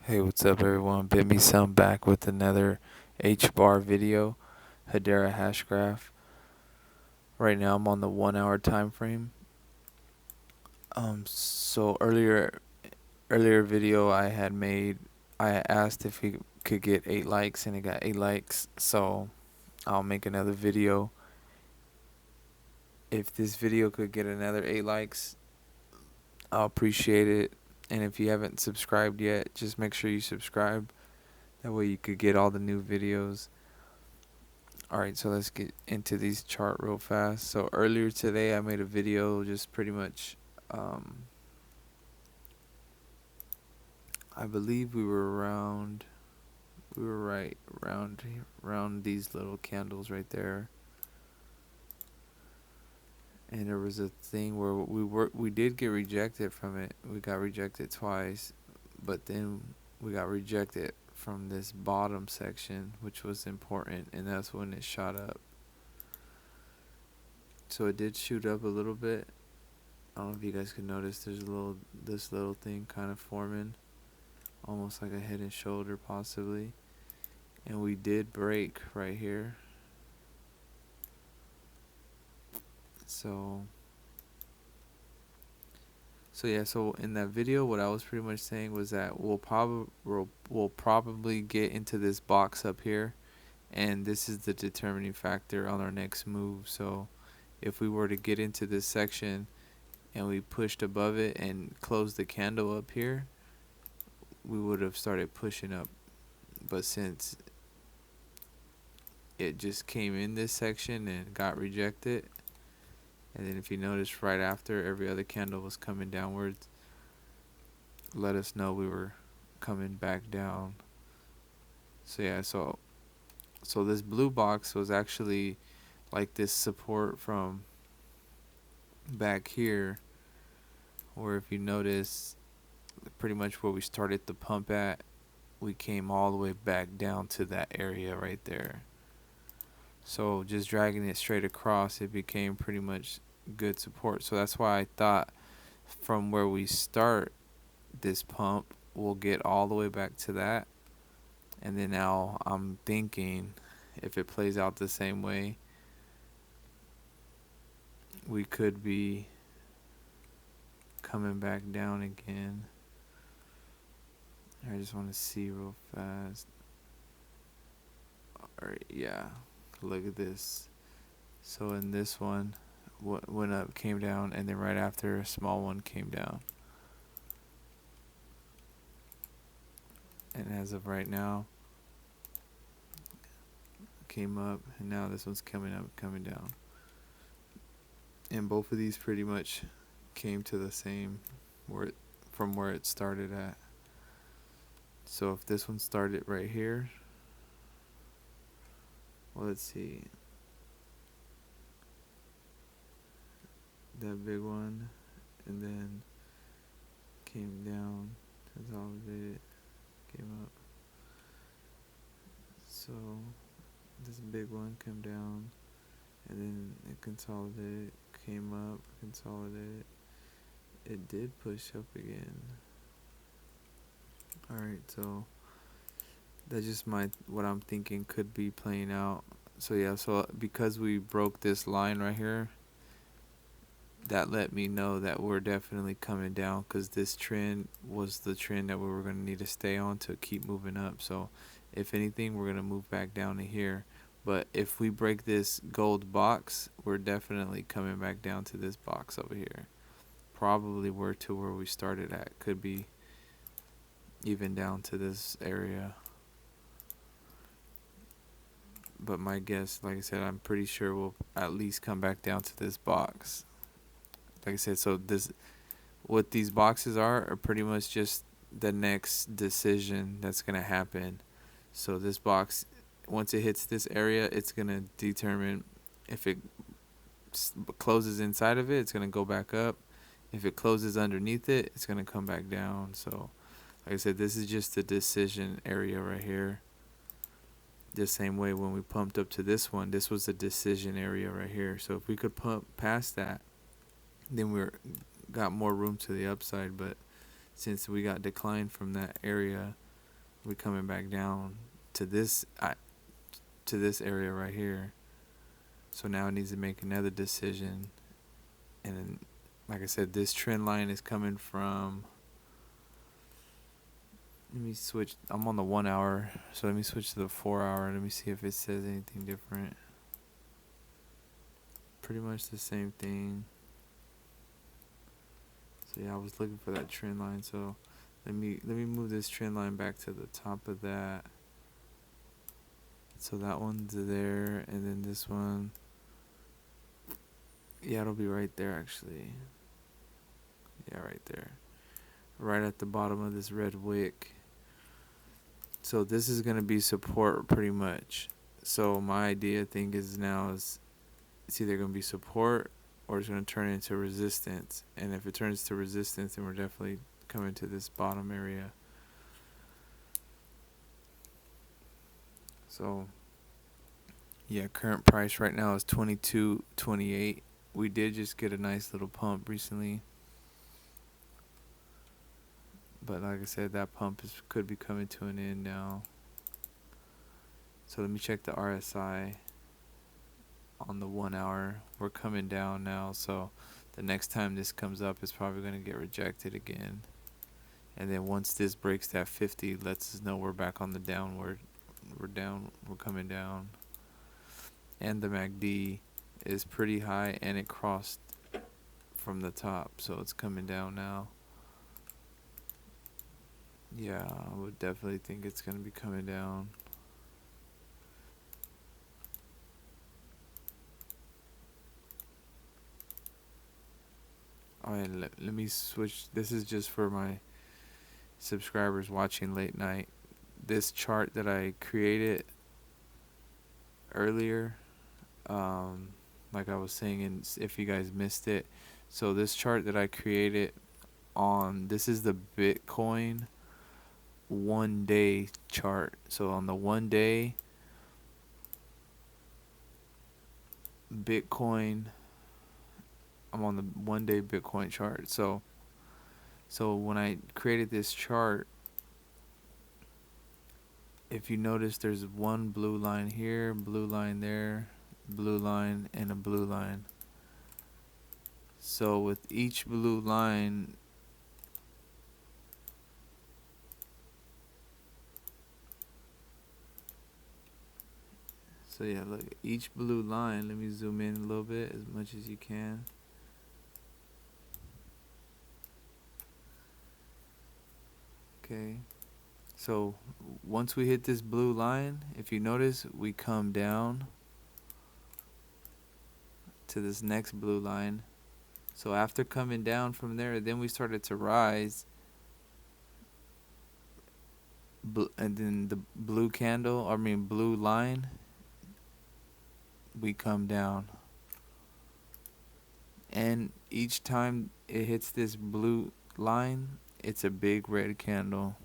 Hey, what's up everyone? Bit me some back with another Hbar video, Hedera Hashgraph. Right now I'm on the 1 hour time frame. So earlier video I had made, I asked if he could get 8 likes and it got 8 likes. So I'll make another video. If this video could get another 8 likes, I'll appreciate it. And if you haven't subscribed yet, just make sure you subscribe. That way you could get all the new videos. Alright, so let's get into these chart real fast. So earlier today I made a video just pretty much, I believe we were right around these little candles right there. And there was a thing where we did get rejected from it. We got rejected twice, but then we got rejected from this bottom section, which was important, and that's when it shot up. So it did shoot up a little bit. I don't know if you guys can notice there's this little thing kind of forming, almost like a head and shoulder possibly. And we did break right here. So yeah, so in that video what I was pretty much saying was that we'll probably get into this box up here, and this is the determining factor on our next move. So if we were to get into this section and we pushed above it and closed the candle up here, we would have started pushing up. But since it just came in this section and got rejected, and then if you notice right after every other candle was coming downwards, let us know we were coming back down. So yeah, so this blue box was actually like this support from back here, where if you notice pretty much where we started the pump at, we came all the way back down to that area right there. So just dragging it straight across, it became pretty much good support. So that's why I thought from where we start this pump, we'll get all the way back to that. And then now I'm thinking if it plays out the same way, we could be coming back down again. I just want to see real fast. Alright, yeah, look at this. So in this one, what went up came down, and then right after a small one came down. And as of right now, came up, and now this one's coming up, coming down. And both of these pretty much came to the same from where it started at. So if this one started right here, well, let's see, that big one, and then came down, consolidated, came up. So this big one came down, and then it consolidated, came up, consolidated. It did push up again. Alright, so that's just what I'm thinking could be playing out. So yeah, so because we broke this line right here, that let me know that we're definitely coming down, because this trend was the trend that we were going to need to stay on to keep moving up. So if anything, we're going to move back down to here. But if we break this gold box, we're definitely coming back down to this box over here. Probably where we started at. Could be even down to this area. But my guess, like I said, I'm pretty sure we'll at least come back down to this box. Like I said, so what these boxes are pretty much just the next decision that's going to happen. So this box, once it hits this area, it's going to determine if it closes inside of it, it's going to go back up. If it closes underneath it, it's going to come back down. So like I said, this is just the decision area right here. The same way when we pumped up to this one, this was the decision area right here. So if we could pump past that, then we got more room to the upside. But since we got declined from that area, we coming back down to this area right here. So now it needs to make another decision. And then, like I said, this trend line is coming from, let me switch, I'm on the 1 hour, so let me switch to the 4 hour. Let me see if it says anything different. Pretty much the same thing. So yeah, I was looking for that trend line. So let me move this trend line back to the top of that. So that one's there, and then this one, yeah, it'll be right there actually. Yeah, right there, right at the bottom of this red wick. So this is gonna be support pretty much. So my idea thing is now is it's either gonna be support or it's gonna turn into resistance. And if it turns to resistance, then we're definitely coming to this bottom area. So yeah, current price right now is 22.28. We did just get a nice little pump recently, but like I said, that pump could be coming to an end now. So let me check the RSI on the 1 hour. We're coming down now, so the next time this comes up, it's probably going to get rejected again. And then once this breaks that 50, lets us know we're back on the downward. We're coming down. And the MACD is pretty high, and it crossed from the top, so it's coming down now. Yeah, I would definitely think it's going to be coming down. Alright, let me switch. This is just for my subscribers watching late night. This chart that I created earlier, like I was saying, and if you guys missed it, so this chart that I created on, this is the Bitcoin 1 day chart. So on the 1 day Bitcoin, I'm on the 1 day Bitcoin chart. So when I created this chart, if you notice, there's one blue line here, blue line there, blue line, and a blue line. So with each blue line, so yeah, look, each blue line, let me zoom in a little bit as much as you can. Okay, so once we hit this blue line, if you notice, we come down to this next blue line. So after coming down from there, then we started to rise, and then the blue candle, blue line, we come down. And each time it hits this blue line, it's a big red candle.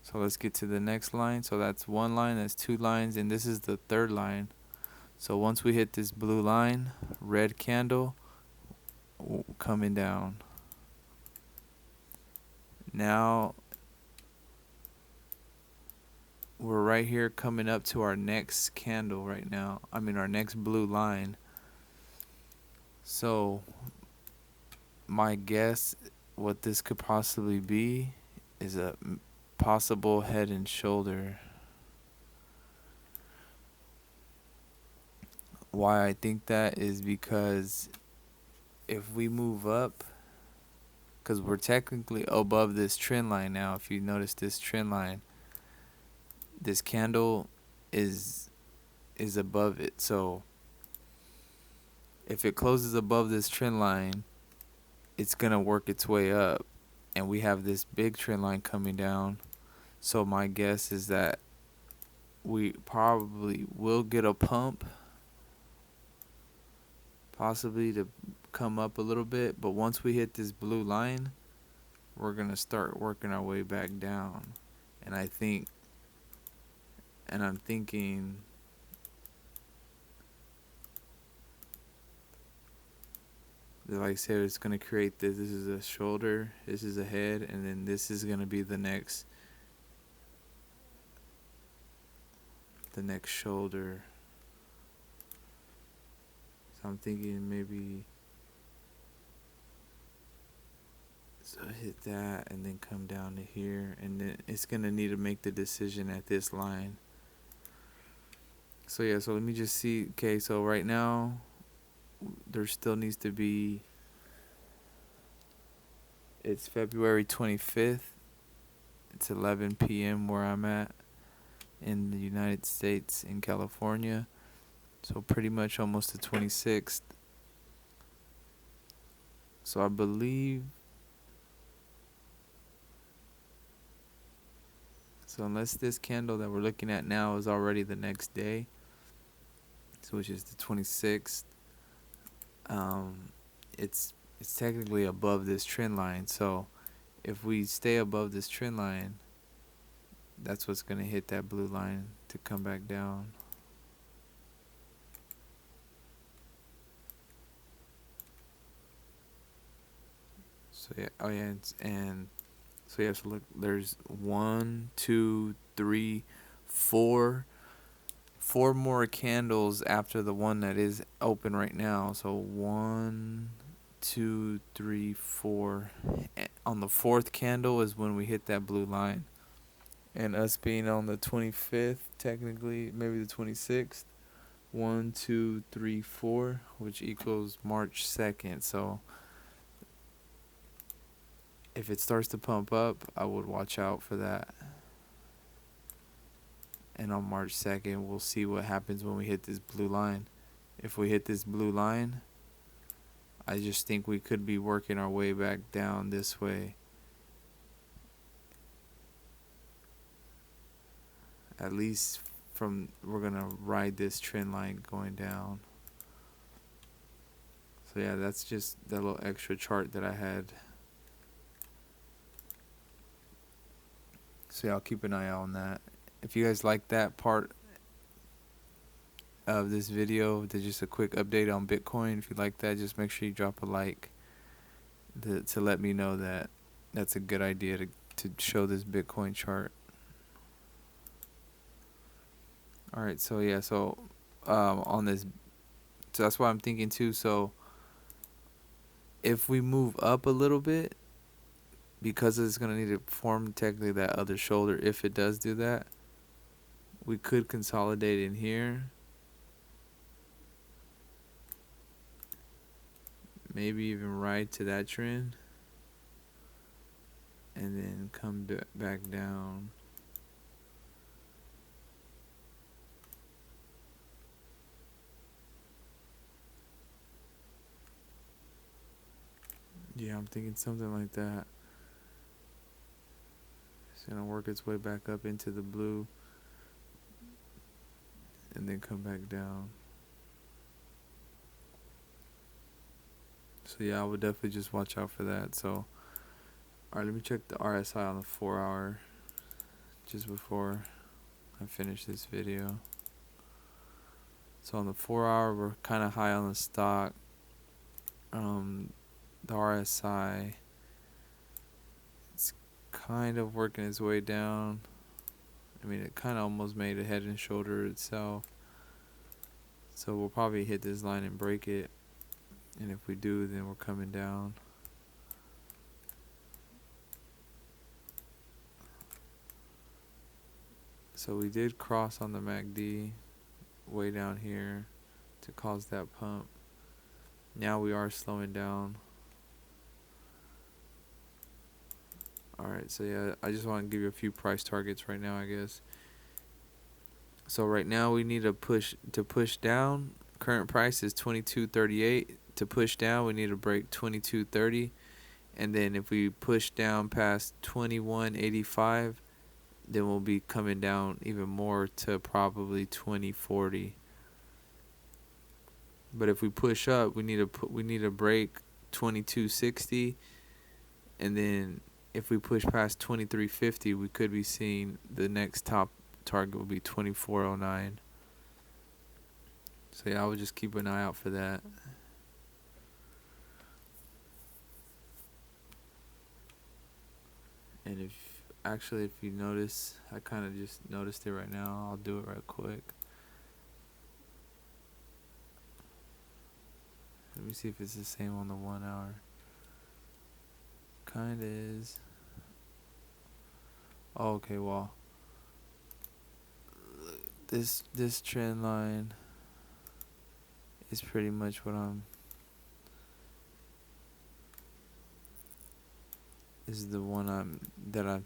So let's get to the next line. So that's one line, that's two lines, and this is the third line. So once we hit this blue line, red candle, coming down. Now we're right here coming up to our next candle right now. Our next blue line. So my guess what this could possibly be is a possible head and shoulder. Why I think that is because if we move up, because we're technically above this trend line now, if you notice this trend line, this candle is above it. So if it closes above this trend line, it's gonna work its way up, and we have this big trend line coming down. So my guess is that we probably will get a pump, possibly to come up a little bit, but once we hit this blue line, we're gonna start working our way back down. And I'm thinking like I said, it's going to create this. This is a shoulder, this is a head, and then this is going to be the next shoulder. So I'm thinking maybe, so hit that and then come down to here, and then it's going to need to make the decision at this line. So yeah, so let me just see. Okay, so right now there still needs to be, it's February 25th. It's 11 p.m. where I'm at in the United States, in California. So pretty much almost the 26th. So I believe, so unless this candle that we're looking at now is already the next day, so which is the 26th, it's technically above this trend line. So if we stay above this trend line, that's what's going to hit that blue line to come back down. So yeah, oh yeah, and so yeah, so look, there's 1, 2, 3, 4 more candles after the one that is open right now. So 1, 2, 3, 4. On the fourth candle is when we hit that blue line. And us being on the 25th, technically, maybe the 26th, 1, 2, 3, 4, which equals March 2nd. So if it starts to pump up, I would watch out for that. And on March 2nd, we'll see what happens when we hit this blue line. If we hit this blue line, I just think we could be working our way back down this way. At least we're going to ride this trend line going down. So yeah, that's just that little extra chart that I had. So yeah, I'll keep an eye out on that. If you guys like that part of this video, there's just a quick update on Bitcoin. If you like that, just make sure you drop a like to let me know that that's a good idea to show this Bitcoin chart. Alright, so yeah, so on this, so that's why I'm thinking too. So if we move up a little bit, because it's going to need to form technically that other shoulder, if it does do that, we could consolidate in here. Maybe even ride to that trend. And then come back down. Yeah, I'm thinking something like that. It's going to work its way back up into the blue. And then come back down. So yeah, I would definitely just watch out for that. So, alright, let me check the RSI on the 4 hour just before I finish this video. So on the 4 hour, we're kind of high on the stock. The RSI, it's kind of working its way down. I mean, it kind of almost made a head and shoulder itself. So we'll probably hit this line and break it. And if we do, then we're coming down. So we did cross on the MACD way down here to cause that pump. Now we are slowing down. Alright, so yeah, I just want to give you a few price targets right now, I guess. So right now we need to push down. Current price is 22.38. To push down, we need to break 22.30. And then if we push down past 21.85, then we'll be coming down even more to probably 20.40. But if we push up, we need to break 22.60, and then if we push past 23.50, we could be seeing the next top target will be 24.09. So yeah, I would just keep an eye out for that. And if you notice, I kind of just noticed it right now. I'll do it right quick. Let me see if it's the same on the 1 hour. Kind of is. Oh, okay, well, this trend line is pretty much what is the one I'm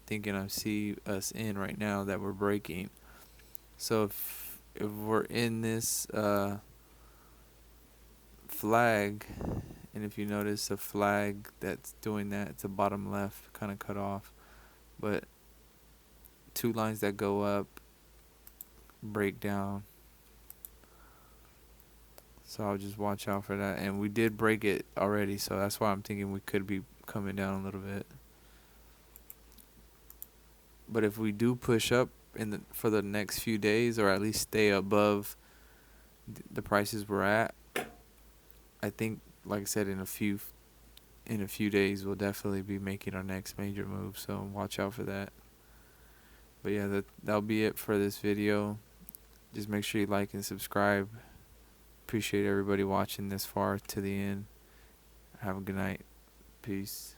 thinking I see us in right now that we're breaking. So if we're in this flag, and if you notice a flag that's doing that, it's a bottom left kind of cut off, but 2 lines that go up break down. So I'll just watch out for that. And we did break it already, so that's why I'm thinking we could be coming down a little bit. But if we do push up for the next few days, or at least stay above the prices we're at, I think, like I said, in a few days we'll definitely be making our next major move. So watch out for that. But yeah, that'll be it for this video. Just make sure you like and subscribe. Appreciate everybody watching this far to the end. Have a good night. Peace.